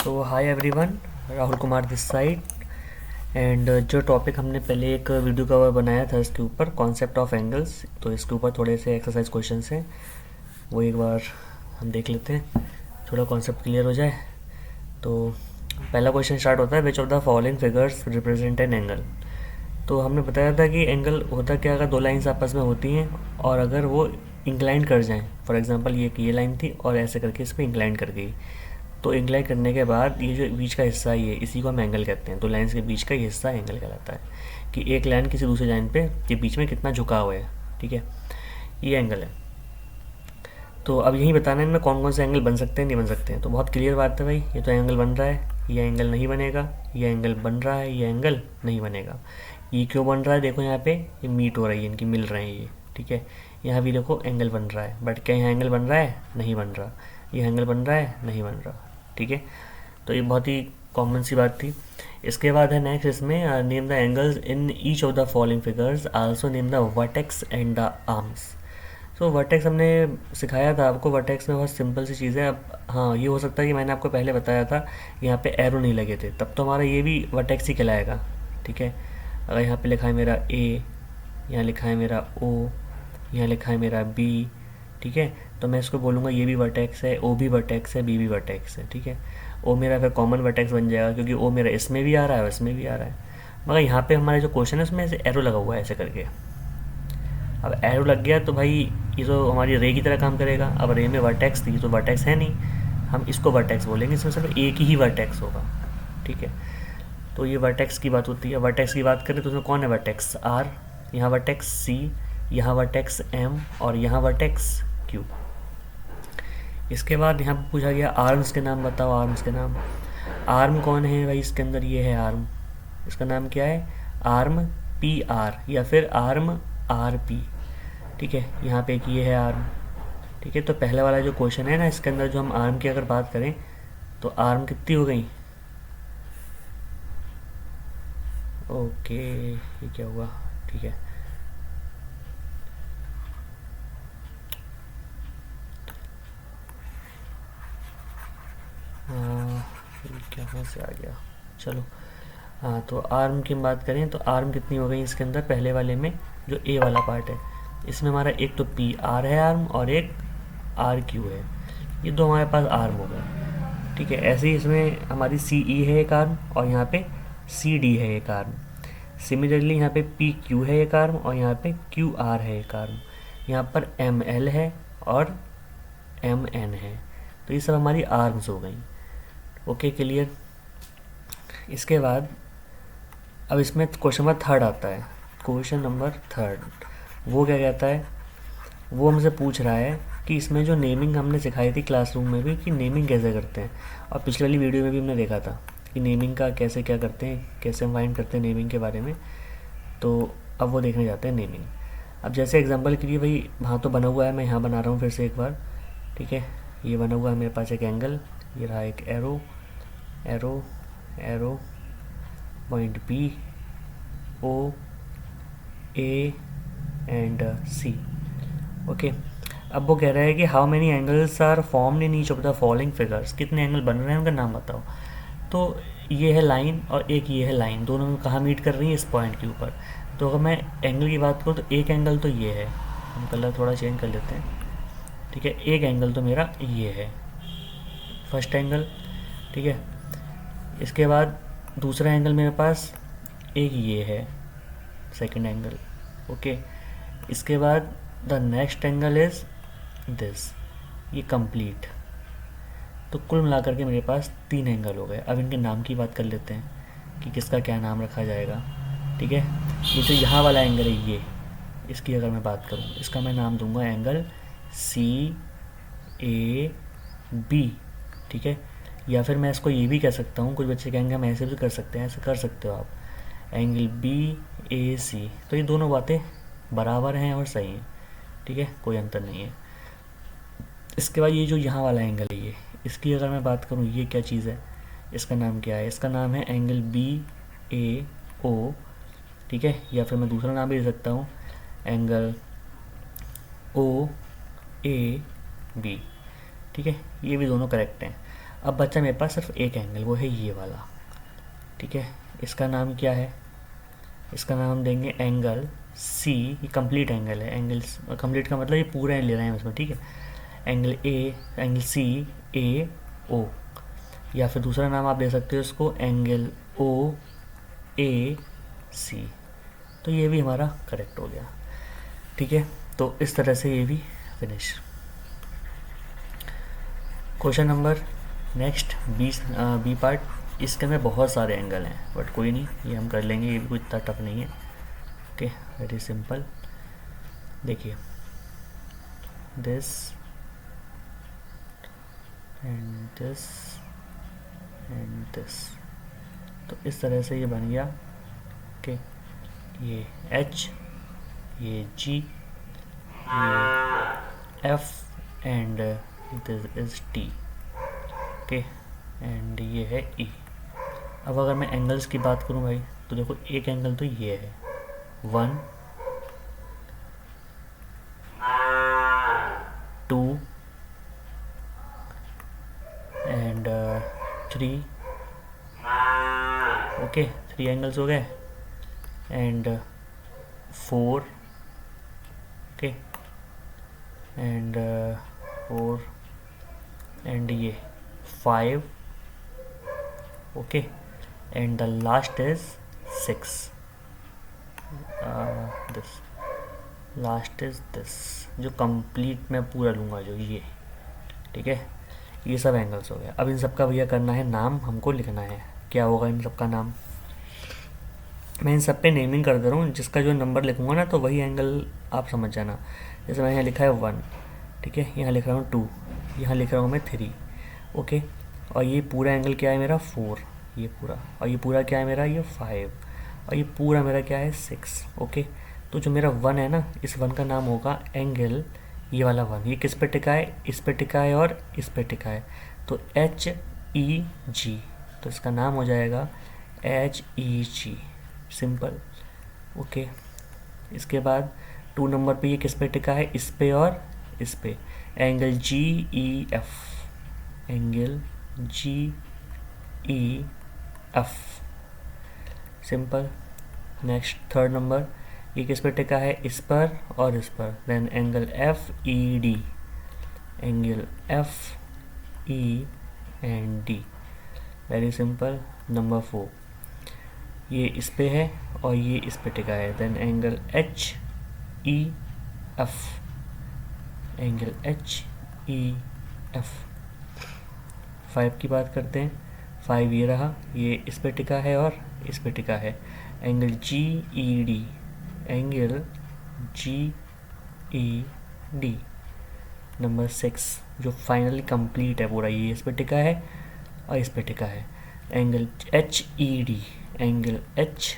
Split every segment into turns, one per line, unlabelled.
तो hi everyone, Rahul Kumar this side. And जो topic हमने पहले एक वीडियो कवर बनाया था इसके ऊपर कॉन्सेप्ट ऑफ एंगल्स, तो इसके ऊपर थोड़े से एक्सरसाइज क्वेश्चंस हैं, वो एक बार हम देख लेते हैं, थोड़ा कॉन्सेप्ट क्लियर हो जाए। तो पहला क्वेश्चन स्टार्ट होता है, विच of the following figures represent an angle. तो हमने बताया था कि एंगल होता क्या, अगर दो लाइंस आपस में होती हैं और अगर वो इंक्लाइन कर जाएं, फॉर एग्जांपल ये लाइन थी और ऐसे करके इस पर इंक्लाइन कर गई, तो इंक्लाइन करने के बाद ये जो बीच का हिस्सा ही है, इसी को हम एंगल कहते हैं। तो लाइंस के बीच का ये हिस्सा एंगल कहलाता है कि एक लाइन किसी दूसरी लाइन पे के बीच में कितना झुकाव है। ठीक है, ये एंगल है। तो अब यही बताना है इनमें कौन कौन से एंगल बन सकते हैं, नहीं बन सकते हैं। तो बहुत क्लियर बात है भाई, ये तो एंगल बन रहा है, ये एंगल नहीं बनेगा, ये एंगल बन रहा है, ये एंगल नहीं बनेगा। ये क्यों बन रहा है, देखो यहाँ पे ये मीट हो रही है, इनकी मिल रहे हैं ये। ठीक है, यहाँ भी देखो एंगल बन रहा है, बट क्या यहाँ एंगल बन रहा है, नहीं बन रहा। ये एंगल बन रहा है, नहीं बन रहा। ठीक है, तो ये बहुत ही कॉमन सी बात थी। इसके बाद है नेक्स्ट, इसमें name the angles in each of the following figures, also name the vertex and the arms. So vertex हमने सिखाया था आपको, वर्टेक्स में बहुत सिंपल सी चीज़ है। अब हाँ, ये हो सकता है कि मैंने आपको पहले बताया था यहाँ पे एरो नहीं लगे थे, तब तो हमारा ये भी वर्टेक्स ही कहलाएगा। ठीक है, अगर यहाँ पे लिखा है मेरा ए, यहाँ लिखा है मेरा ओ, यहाँ लिखा है मेरा बी, ठीक है, तो मैं इसको बोलूँगा ये भी वर्टेक्स है, ओ भी वर्टेक्स है, बी भी वर्टेक्स है। ठीक है, ओ मेरा फिर कॉमन वर्टेक्स बन जाएगा क्योंकि ओ मेरा इसमें भी आ रहा है, इसमें भी आ रहा है। मगर यहाँ पे हमारे जो क्वेश्चन है उसमें ऐसे एरो लगा हुआ है ऐसे करके। अब एरो लग गया तो भाई ये तो हमारी रे की तरह काम करेगा। अब रे में वर्टेक्स थी तो वर्टेक्स है नहीं, हम इसको वर्टेक्स बोलेंगे, इसमें सिर्फ एक ही वर्टेक्स होगा। ठीक है, तो ये वर्टेक्स की बात होती है। वर्टेक्स की बात करें तो उसमें कौन है, वर्टेक्स आर, यहाँ वर्टेक्स सी, यहाँ वर्टेक्स एम और यहाँ वर्टेक्स क्यू। इसके बाद यहाँ पर पूछा गया आर्म्स के नाम बताओ, आर्म्स के नाम। आर्म कौन है भाई, इसके अंदर ये है आर्म, इसका नाम क्या है, आर्म पी आर या फिर आर्म आर पी। ठीक है, यहाँ पे एक ये है आर्म। ठीक है, तो पहले वाला जो क्वेश्चन है ना, इसके अंदर जो हम आर्म की अगर बात करें तो आर्म कितनी हो गई, ओके ये क्या हुआ, ठीक है, ये क्या कहाँ से आ गया, चलो। हाँ, तो आर्म की बात करें तो आर्म कितनी हो गई इसके अंदर, पहले वाले में जो ए वाला पार्ट है इसमें हमारा एक तो पी आर है आर्म और एक आर क्यू है, ये दो हमारे पास आर्म हो गए। ठीक है, ऐसे ही इसमें हमारी सी ई है एक आर्म और यहाँ पे सी डी है एक आर्म। सिमिलरली यहाँ पे पी क्यू है एक आर्म और यहाँ पे क्यू आर है एक आर्म। यहाँ पर एम एल है और एम एन है, तो ये सब हमारी आर्म्स हो गई। Okay, clear. इसके बाद अब इसमें क्वेश्चन नंबर थर्ड आता है, क्वेश्चन नंबर थर्ड। वो क्या कहता है, वो हमसे पूछ रहा है कि इसमें जो नेमिंग हमने सिखाई थी क्लासरूम में भी, कि नेमिंग कैसे करते हैं, और पिछले वाली वीडियो में भी हमने देखा था कि नेमिंग का कैसे क्या करते हैं, कैसे हम फाइंड करते हैं नेमिंग के बारे में। तो अब वो देखने जाते हैं नेमिंग। अब जैसे एग्जांपल के लिए भाई वहाँ तो बना हुआ है, मैं यहाँ बना रहा हूँ फिर से एक बार। ठीक है, ये बना हुआ है मेरे पास एक एंगल, ये रहा एक arrow, arrow arrow, point B, O, A and C. Okay, अब वो कह रहा है कि how many angles are formed in each of the following figures, कितने एंगल बन रहे हैं उनका नाम बताओ। तो ये है लाइन और एक ये है लाइन, दोनों में कहाँ मीट कर रही है, इस पॉइंट के ऊपर। तो अगर मैं एंगल की बात करूँ तो एक एंगल तो ये है, हम कलर थोड़ा चेंज कर लेते हैं। ठीक है, एक एंगल तो मेरा ये है, फर्स्ट एंगल। ठीक है, इसके बाद दूसरा एंगल मेरे पास एक ये है, सेकंड एंगल। ओके, इसके बाद the next angle is this, ये कंप्लीट। तो कुल मिलाकर के मेरे पास तीन एंगल हो गए। अब इनके नाम की बात कर लेते हैं कि किसका क्या नाम रखा जाएगा। ठीक है, ये जो यहाँ वाला एंगल है ये, इसकी अगर मैं बात करूँ, इसका मैं नाम दूंगा एंगल सी ए बी। ठीक है, या फिर मैं इसको ये भी कह सकता हूँ, कुछ बच्चे कहेंगे हम ऐसे भी कर सकते हैं, ऐसे कर सकते हो आप, एंगल बी ए सी। तो ये दोनों बातें बराबर हैं और सही हैं। ठीक है, कोई अंतर नहीं है। इसके बाद ये जो यहाँ वाला एंगल है ये, इसकी अगर मैं बात करूँ, ये क्या चीज़ है, इसका नाम क्या है, इसका नाम है एंगल बी ए ओ। ठीक है, या फिर मैं दूसरा नाम भी दे सकता हूँ, एंगल ओ ए बी। ठीक है, ये भी दोनों करेक्ट हैं। अब बचा मेरे पास सिर्फ एक एंगल, वो है ये वाला, ठीक है। इसका नाम क्या है, इसका नाम हम देंगे एंगल सी। ये कंप्लीट एंगल है, एंगल कंप्लीट का मतलब ये पूरा ले रहे हैं उसमें, ठीक है। एंगल ए, एंगल सी ए ओ, या फिर दूसरा नाम आप दे सकते हो इसको एंगल ओ ए सी। तो ये भी हमारा करेक्ट हो गया, ठीक है। तो इस तरह से ये भी finish. Question number next B part. इसके अंदर बहुत सारे एंगल हैं बट कोई नहीं, ये हम कर लेंगे, ये भी कोई इतना टफ नहीं है। Okay, very simple. देखिए this and this and this, तो इस तरह से ये बन गया। ओके, ये H, ये G, ये F and this is T। Okay, and ये है E। अब अगर मैं एंगल्स की बात करूं भाई, तो देखो एक एंगल तो ये है 1 2 एंड 3। ओके, 3 एंगल्स हो गए एंड 4। ओके, एंड 4 एंड ये 5। Okay, and the last is 6। This last is this, जो कंप्लीट मैं पूरा लूँगा जो ये, ठीक है। ये सब एंगल्स हो गया। अब इन सब का भैया करना है नाम, हमको लिखना है क्या होगा इन सब का नाम। मैं इन सब पे नेमिंग कर दे रहा हूँ, जिसका जो नंबर लिखूंगा ना तो वही एंगल आप समझ जाना। जैसे मैं यहाँ लिखा है 1, ठीक है, यहाँ लिख रहा हूँ 2, यहाँ लिख रहा हूँ मैं 3। ओके, और ये पूरा एंगल क्या है मेरा 4, ये पूरा, और ये पूरा क्या है मेरा ये 5, और ये पूरा मेरा क्या है 6। ओके, तो जो मेरा 1 है ना, इस 1 का नाम होगा एंगल ये वाला 1। ये किस पे टिका है, इस पे टिका है और इस पे टिका है, तो HEG, तो इसका नाम हो जाएगा HEG, सिंपल। ओके, इसके बाद 2 नंबर पे ये किस पे टिका है, इस पे और इस पे, angle GEF, angle GEF, simple. Next 3rd number, ये किस पे टिका है, इस पर और इस पर, then angle FED, angle FED, very simple. Number 4, ये इस पे है और ये इस पे टिका है, then angle HEF, angle HEF। 5 की बात करते हैं, 5 ये रहा, ये इस पे टिका है और इस पे टिका है, angle GED, angle GED। Number 6 जो फाइनली कंप्लीट है पूरा, ये इस पे टिका है और इस पे टिका है, angle HED, angle HED।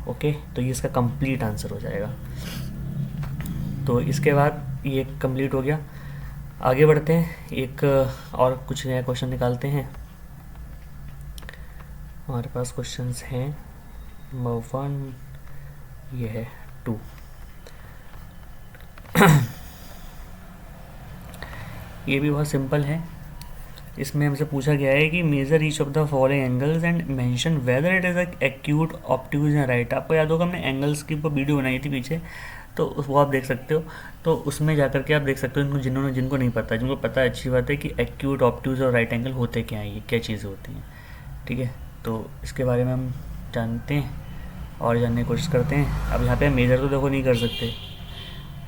Okay, तो ये इसका कंप्लीट आंसर हो जाएगा। तो इसके बाद ये कंप्लीट हो गया। आगे बढ़ते हैं, एक और कुछ नया क्वेश्चन निकालते हैं। हमारे पास क्वेश्चंस हैं, नंबर 1 ये है 2। ये भी बहुत सिंपल है। इसमें हमसे पूछा गया है कि measure each of the following angles and mention whether it is acute, obtuse या राइट। आपको याद होगा हमने एंगल्स की वीडियो बनाई थी पीछे, तो वो आप देख सकते हो। तो उसमें जा करके आप देख सकते हो, जिनको नहीं पता, जिनको पता है अच्छी बात है कि एक्यूट, ऑब्ट्यूज और राइट एंगल होते क्या हैं, ये क्या चीज़ें होती हैं, ठीक है। तो इसके बारे में हम जानते हैं और जानने की कोशिश करते हैं। अब यहाँ पे मेज़र तो देखो नहीं कर सकते,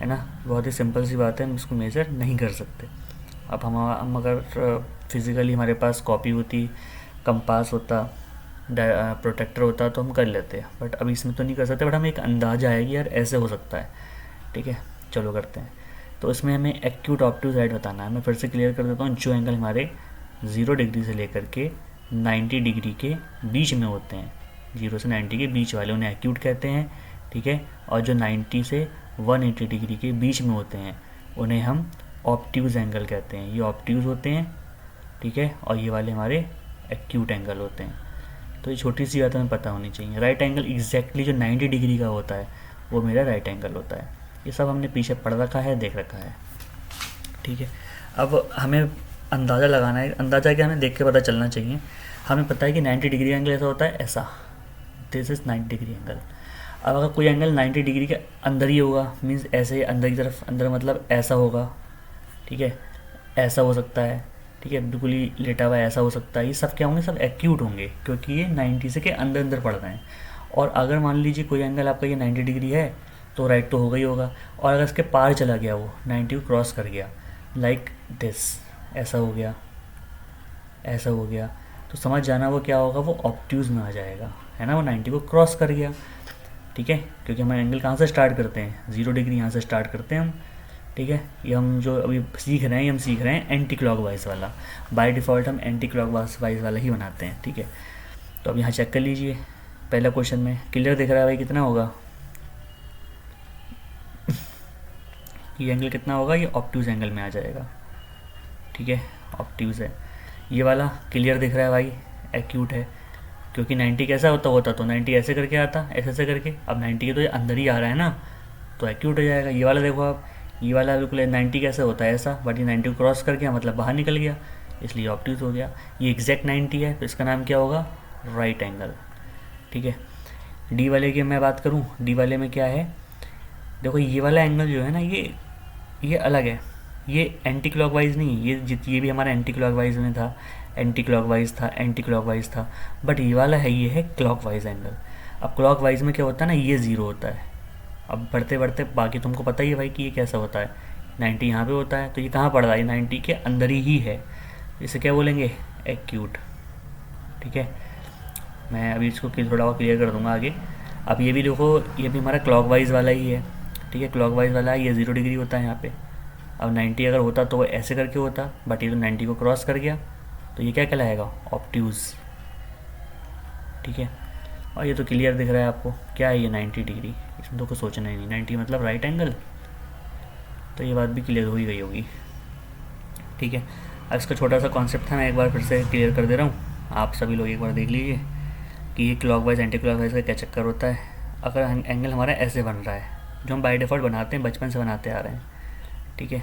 है ना, बहुत ही सिंपल सी बात है, हम इसको मेज़र नहीं कर सकते। अब हम अगर फिज़िकली हमारे पास कॉपी होती, कंपास होता, प्रोटेक्टर होता तो हम कर लेते हैं, बट अब इसमें तो नहीं कर सकते। बट हमें एक अंदाज़ा है कि यार ऐसे हो सकता है, ठीक है। चलो करते हैं। तो इसमें हमें एक्यूट, ऑब्ट्यूज, राइट बताना है। मैं फिर से क्लियर कर देता हूँ, जो एंगल हमारे 0 डिग्री से लेकर के 90 डिग्री के बीच में होते हैं, 0 से 90 के बीच वाले, उन्हें एक्यूट कहते हैं, ठीक है। और जो 90 से 180 डिग्री के बीच में होते हैं उन्हें हम ऑब्ट्यूज एंगल कहते हैं। ये ऑब्ट्यूज होते हैं, ठीक है, और ये वाले हमारे एक्यूट एंगल होते हैं। तो ये छोटी सी बात हमें पता होनी चाहिए। राइट एंगल एग्जैक्टली जो 90 डिग्री का होता है वो मेरा राइट एंगल होता है। ये सब हमने पीछे पढ़ रखा है, देख रखा है, ठीक है। अब हमें अंदाज़ा लगाना है, अंदाज़ा क्या, हमें देख के पता चलना चाहिए। हमें पता है कि 90 डिग्री एंगल ऐसा होता है, ऐसा, दिस इज़ 90 डिग्री एंगल। अब अगर कोई एंगल 90 डिग्री के अंदर ही होगा, मीन्स ऐसे ही अंदर की तरफ, अंदर मतलब ऐसा होगा, ठीक है, ऐसा हो सकता है, ठीक है, बिल्कुल ही लेटा हुआ ऐसा हो सकता है, ये सब क्या होंगे, सब एक्यूट होंगे, क्योंकि ये 90 से के अंदर अंदर पड़ रहे हैं। और अगर मान लीजिए कोई एंगल आपका ये 90 डिग्री है, तो राइट तो होगा ही होगा, और अगर इसके पार चला गया, वो 90 को क्रॉस कर गया, लाइक दिस, ऐसा हो गया, ऐसा हो गया, तो समझ जाना वो क्या होगा, वो ऑब्ट्यूज़ में आ जाएगा, है ना, वो 90 को क्रॉस कर गया, ठीक है, क्योंकि हम एंगल कहाँ से स्टार्ट करते हैं, 0 डिग्री यहाँ से स्टार्ट करते हैं हम, ठीक है। ये हम जो अभी सीख रहे हैं, ये हम सीख रहे हैं एंटी क्लॉकवाइज वाला, बाय डिफ़ॉल्ट हम एंटी क्लॉकवाइज वाला ही बनाते हैं, ठीक है। तो अब यहाँ चेक कर लीजिए, पहला क्वेश्चन में क्लियर दिख रहा है भाई, कितना होगा ये एंगल कितना होगा, ये ऑब्ट्यूज़ एंगल में आ जाएगा, ठीक है, ऑब्ट्यूज़ है। ये वाला क्लियर दिख रहा है भाई, एक्यूट है, क्योंकि 90 कैसा होता तो 90 ऐसे करके आता, ऐसे ऐसे करके, अब 90 के तो ये अंदर ही आ रहा है ना, तो एक्यूट हो जाएगा। ये वाला देखो आप, ये वाला बिल्कुल 90 कैसे होता है, ऐसा, बट ये 90 को क्रॉस कर गया, मतलब बाहर निकल गया, इसलिए ऑब्ट्यूज़ हो गया। ये एग्जैक्ट 90 है, तो इसका नाम क्या होगा, राइट एंगल, ठीक है। डी वाले की मैं बात करूँ, डी वाले में क्या है, देखो ये वाला एंगल जो है ना, ये अलग है, ये एंटी क्लॉकवाइज नहीं, ये भी हमारा एंटी क्लॉकवाइज में था, एंटी क्लॉकवाइज था, एंटी क्लॉकवाइज था, बट ये वाला है, ये है क्लॉकवाइज एंगल। अब क्लॉकवाइज में क्या होता है ना, ये 0 होता है, अब बढ़ते बढ़ते बाकी तुमको पता ही है भाई कि ये कैसा होता है, 90 यहाँ पे होता है, तो ये कहाँ पड़ रहा है, 90 के अंदर ही है, इसे क्या बोलेंगे, एक्यूट, ठीक है। मैं अभी इसको थोड़ा और क्लियर कर दूंगा आगे। अब ये भी देखो, ये भी हमारा क्लॉकवाइज वाला ही है, ठीक है, क्लॉकवाइज वाला है, ये 0 डिग्री होता है यहाँ पे। अब 90 अगर होता तो वो ऐसे करके होता, बट ये तो 90 को क्रॉस कर गया, तो ये क्या कहलाएगा, ऑब्ट्यूज़, ठीक है। और ये तो क्लियर दिख रहा है आपको, क्या है ये 90 डिग्री, इसमें तो कुछ सोचना ही नहीं, 90 मतलब राइट एंगल, तो ये बात भी क्लियर हो ही गई होगी, ठीक है। अब इसका छोटा सा कॉन्सेप्ट था, मैं एक बार फिर से क्लियर कर दे रहा हूँ, आप सभी लोग एक बार देख लीजिए कि ये क्लॉकवाइज एंटी क्लॉकवाइज का क्या चक्कर होता है। अगर एंगल हमारा ऐसे बन रहा है, जो हम बाय डिफ़ॉल्ट बनाते हैं, बचपन से बनाते आ रहे हैं, ठीक है,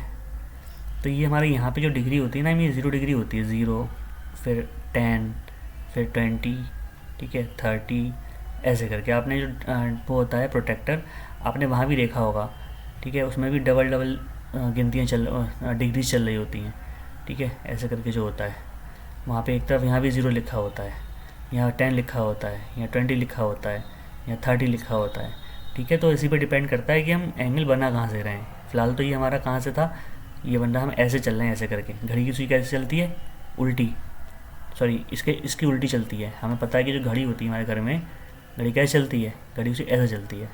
तो ये हमारे यहाँ पे जो डिग्री होती है ना, ये 0 डिग्री होती है, 0, फिर 10, फिर 20, ठीक है, 30, ऐसे करके। आपने जो वो होता है प्रोटेक्टर, आपने वहाँ भी देखा होगा, ठीक है, उसमें भी डबल डबल गिनतियाँ डिग्रीज चल रही होती हैं, ठीक है, ऐसे करके जो होता है, वहाँ पे एक तरफ यहाँ भी 0 लिखा होता है, यहाँ 10 लिखा होता है, यहाँ 20 लिखा होता है, यहाँ 30 लिखा होता है, ठीक है। तो इसी पे डिपेंड करता है कि हम एंगल बना कहाँ से रहे हैं। फ़िलहाल तो ये हमारा कहाँ से था, ये बन रहा, हम ऐसे चल रहे हैं, ऐसे करके। घड़ी की सुई कैसे चलती है, उल्टी, सॉरी इसकी उल्टी चलती है। हमें पता है कि जो घड़ी होती है हमारे घर में, घड़ी कैसे चलती है, घड़ी उसी ऐसे चलती है,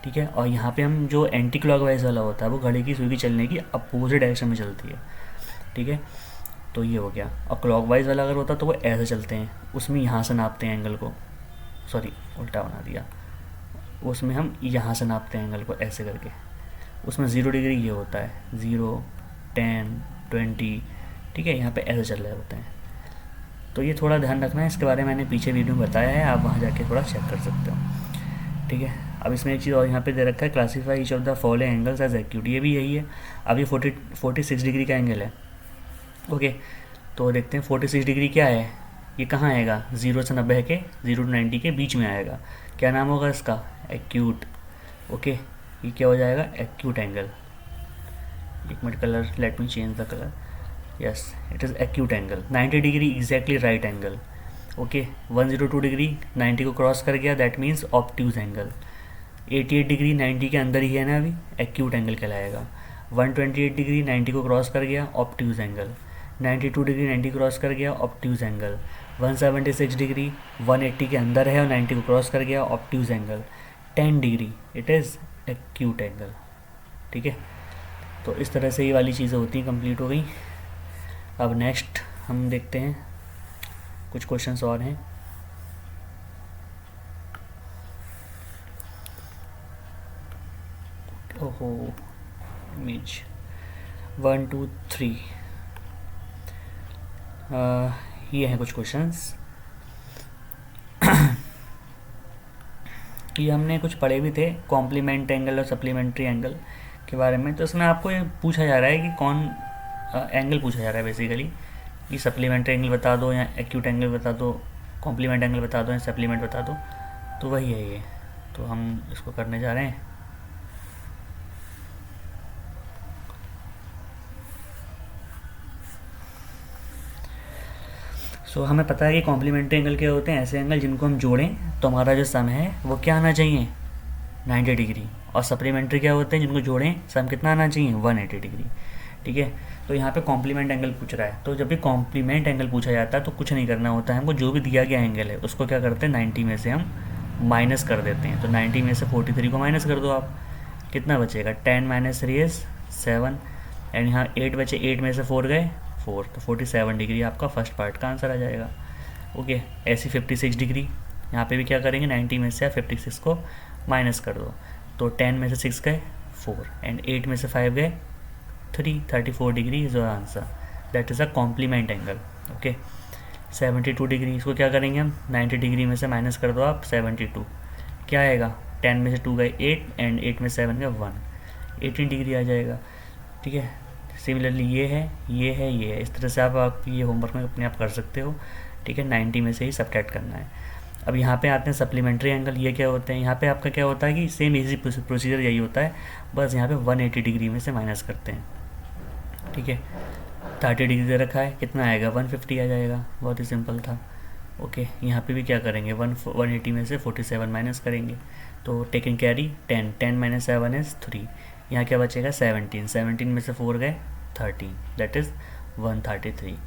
ठीक है। और यहाँ पे हम जो एंटी क्लॉकवाइज वाला होता है, वो घड़ी की सुई की चलने की अपोजिट डायरेक्शन में चलती है, ठीक है। तो ये हो गया। और क्लॉकवाइज वाला अगर होता तो वो ऐसे चलते हैं, उसमें यहाँ से नापते हैं एंगल को, सॉरी उल्टा बना दिया, उसमें हम यहाँ से नापते हैं एंगल को ऐसे करके। उसमें 0 डिग्री ये होता है, 0, 10, 20, ठीक है, यहाँ पे ऐसे चल रहे होते हैं। तो ये थोड़ा ध्यान रखना है, इसके बारे में मैंने पीछे वीडियो में बताया है, आप वहाँ जाके थोड़ा चेक कर सकते हो, ठीक है। अब इसमें एक चीज़ और यहाँ पे दे रखा है, classify each of the following angles as acute, ये भी यही है। अब ये 46 डिग्री का एंगल है, ओके। तो देखते हैं 46 डिग्री क्या है, ये कहाँ आएगा, 0 से 90 के, 0 to 90 के बीच में आएगा। क्या नाम होगा इसका, एक्यूट, ओके। ये क्या हो जाएगा, एक्यूट एंगल। एक minute, colour, let me change the colour, yes it is acute angle. 90 degree exactly right angle, okay. 102 degree 90 को क्रॉस कर गया, that means obtuse angle. 88 degree 90 के अंदर ही है ना अभी, एक्यूट एंगल कहलाएगा। 128 डिग्री 90 को क्रॉस कर गया, ऑब्ट्यूज एंगल। 92 डिग्री 90 क्रॉस कर गया, ऑब्ट्यूज एंगल। 176 डिग्री 180 के अंदर है और 90 को क्रॉस कर गया, obtuse angle. 10 degree it is acute angle, ठीक है। तो इस तरह से ये वाली चीज़ें होती हैं, कंप्लीट हो गई। अब नेक्स्ट हम देखते हैं, कुछ क्वेश्चंस और हैं। ओहो, इमेज 1 2 3, ये हैं कुछ क्वेश्चंस। ये हमने कुछ पढ़े भी थे, कॉम्प्लीमेंट एंगल और सप्लीमेंट्री एंगल के बारे में। तो इसमें आपको ये पूछा जा रहा है कि कौन एंगल पूछा जा रहा है बेसिकली, कि सप्लीमेंट्री एंगल बता दो या एक्यूट एंगल बता दो, कॉम्प्लीमेंट एंगल बता दो या सप्लीमेंट बता दो, तो वही है ये। तो हम इसको करने जा रहे हैं। सो हमें पता है कि कॉम्प्लीमेंट्री एंगल क्या होते हैं, ऐसे एंगल जिनको हम जोड़ें तो हमारा जो सम है वो क्या आना चाहिए, 90 डिग्री। और सप्लीमेंट्री क्या होते हैं, जिनको जोड़ें सम कितना आना चाहिए, 180 डिग्री। ठीक है, तो यहाँ पे कॉम्प्लीमेंट एंगल पूछ रहा है, तो जब भी कॉम्प्लीमेंट एंगल पूछा जाता है तो कुछ नहीं करना होता है हमको, जो भी दिया गया एंगल है उसको क्या करते हैं, 90 में से हम माइनस कर देते हैं। तो 90 में से 43 को माइनस कर दो आप, कितना बचेगा, 10 - 3 इज़ 7, एंड यहाँ 8 बचे, 8 में से 4 गए 4, तो 47 डिग्री आपका फर्स्ट पार्ट का आंसर आ जाएगा। ओके, ऐसी 56 डिग्री, यहाँ पे भी क्या करेंगे, 90 में से 56 को माइनस कर दो, तो 10 में से 6 गए 4, एंड 8 में से 5 गए 3, 34 degree is your answer, that is a compliment angle. Okay, 72 degree, इसको क्या करेंगे हम, 90 डिग्री में से माइनस कर दो आप 72, क्या आएगा, 10 में से 2 गए 8, एंड 8 में 7 गए 1, 18 डिग्री आ जाएगा। ठीक है, सिमिलरली ये है, ये है, ये है, इस तरह से आप ये होमवर्क में अपने आप कर सकते हो। ठीक है, 90 में से ही सब्ट्रैक्ट करना है। अब यहाँ पे आते हैं सप्लीमेंट्री एंगल, ये क्या होते हैं, यहाँ पे आपका क्या होता है कि सेम इजी प्रोसीजर यही होता है, बस यहाँ पे 180 डिग्री में से माइनस करते हैं। ठीक है, 30 डिग्री दे रखा है, कितना आएगा, 150 आ जाएगा, बहुत ही सिंपल था। ओके, यहाँ पे भी क्या करेंगे, 180 में से 47 माइनस करेंगे, तो टेकन कैरी 10, 10 - 7 इज़ 3, यहाँ क्या बचेगा, 17, 17 में से 4 गए 13, दैट इज़ 133।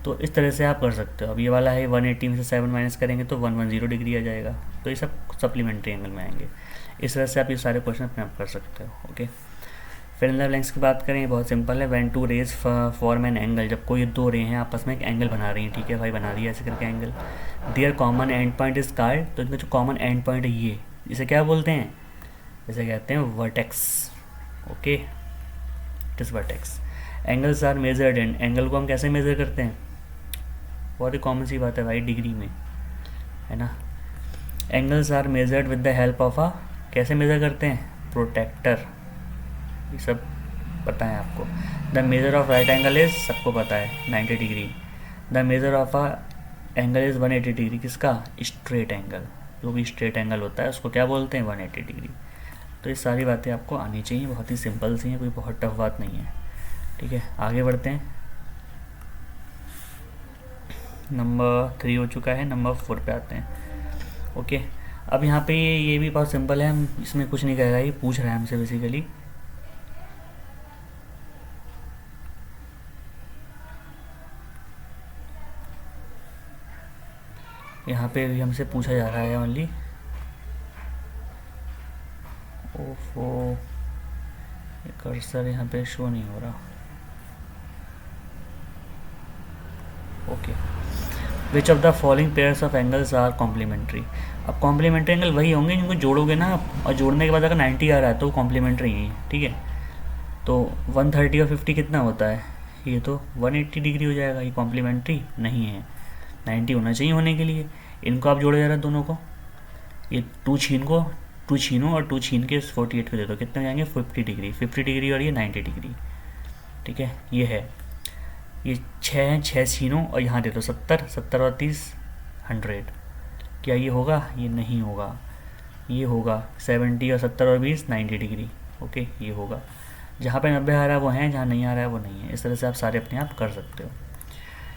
तो इस तरह से आप कर सकते हो। अब ये वाला है 180 में से 7 माइनस करेंगे तो 110 डिग्री आ जाएगा, तो ये सब सप्लीमेंट्री एंगल में आएंगे। इस तरह से आप ये सारे क्वेश्चन अपने आप कर सकते हो। ओके, फिर इन लेंस की बात करें, बहुत सिंपल है, when two rays form an angle, जब कोई दो रे हैं आपस में एक एंगल बना रही हैं, ठीक है भाई, बना रही है ऐसे करके angle, their common and point is called, तो इनका जो कॉमन एंड पॉइंट है ये, इसे क्या बोलते हैं, इसे कहते हैं vertex. Okay, it is vertex. Angles are measured in, angle को हम कैसे मेज़र करते हैं, बहुत ही कॉमन सी बात है भाई, डिग्री में, है ना। Angles are measured with the help of a, कैसे मेज़र करते हैं, प्रोटेक्टर, ये सब पता है आपको। The measure of right angle is, सबको पता है, 90 degree. The measure of a angle is 180 degree, किसका, स्ट्रेट एंगल, जो भी स्ट्रेट एंगल होता है उसको क्या बोलते हैं, 180 डिग्री। तो ये सारी बातें आपको आनी चाहिए, बहुत ही सिंपल सी हैं, कोई बहुत टफ बात नहीं है। ठीक है, आगे बढ़ते हैं। नंबर 3 हो चुका है, नंबर 4 पे आते हैं। ओके, अब यहाँ पे ये भी बहुत सिंपल है, हम इसमें कुछ नहीं कहेगा, ये पूछ रहा है हमसे बेसिकली। यहाँ पे भी हमसे पूछा जा रहा है ओनली, ओफो कर्सर यहाँ पे शो नहीं हो रहा। Okay, which of the following pairs of angles are complementary. अब कॉम्प्लीमेंट्री एंगल वही होंगे जिनको जोड़ोगे ना आप, और जोड़ने के बाद अगर 90 आ रहा है तो कॉम्प्लीमेंट्री ही है। ठीक है, तो 130 और 50 कितना होता है, ये तो 180 डिग्री हो जाएगा, ये कॉम्प्लीमेंट्री नहीं है, 90 होना चाहिए होने के लिए। इनको आप जोड़े जा रहे हैं दोनों को, ये 2 छीनो और 2 छीन के 48 को दे दो, कितने जाएंगे, 50 डिग्री, 50 डिग्री और ये 90 डिग्री। ठीक है, ये है, ये 6 छीनो और यहाँ दे दो 70, 70 और 30 100, क्या ये होगा, ये नहीं होगा, ये होगा 70 और 70 और 20 90 डिग्री। ओके, ये होगा, जहाँ पे 90 आ रहा है वो है, जहाँ नहीं आ रहा है वो नहीं है। इस तरह से आप सारे अपने आप कर सकते हो।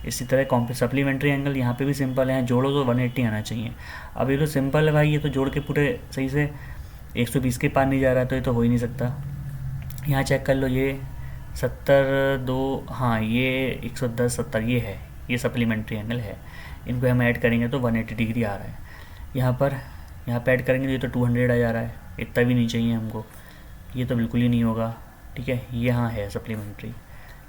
इसी तरह सप्लीमेंट्री एंगल यहाँ पे भी सिंपल है, जोड़ो तो 180 आना चाहिए। अब ये तो सिंपल है भाई, ये तो जोड़ के पूरे सही से 120 के पार नहीं जा रहा, तो ये तो हो ही नहीं सकता। यहाँ चेक कर लो, ये 70 2, हाँ ये 110 70 ये है, ये सप्लीमेंट्री एंगल है। इनको हम ऐड करेंगे तो 180 डिग्री आ रहा है। यहाँ पे ऐड करेंगे तो ये तो 200 आ जा रहा है, इतना भी नहीं चाहिए हमको, ये तो बिल्कुल ही नहीं होगा। ठीक है, ये हाँ है सप्लीमेंट्री,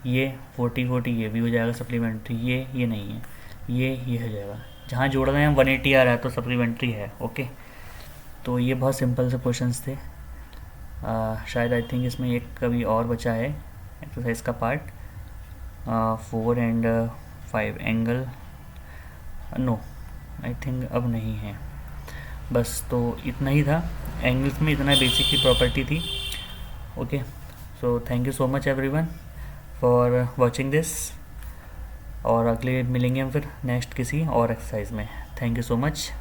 ये 40 ये भी हो जाएगा सप्लीमेंट्री, ये नहीं है, ये हो जाएगा। जहाँ जोड़ रहे हैं 180 आ रहा है तो सप्लीमेंट्री है। ओके, तो ये बहुत सिंपल से क्वेश्चंस थे। शायद आई थिंक इसमें एक कभी और बचा है एक्सरसाइज का part, 4 and 5 angle, no I think अब नहीं है, बस तो इतना ही था। एंगल्स में इतना बेसिक की प्रॉपर्टी थी। Okay, so thank you so much everyone for watching this, और अगले मिलेंगे हम फिर नेक्स्ट किसी और एक्सरसाइज में। Thank you so much.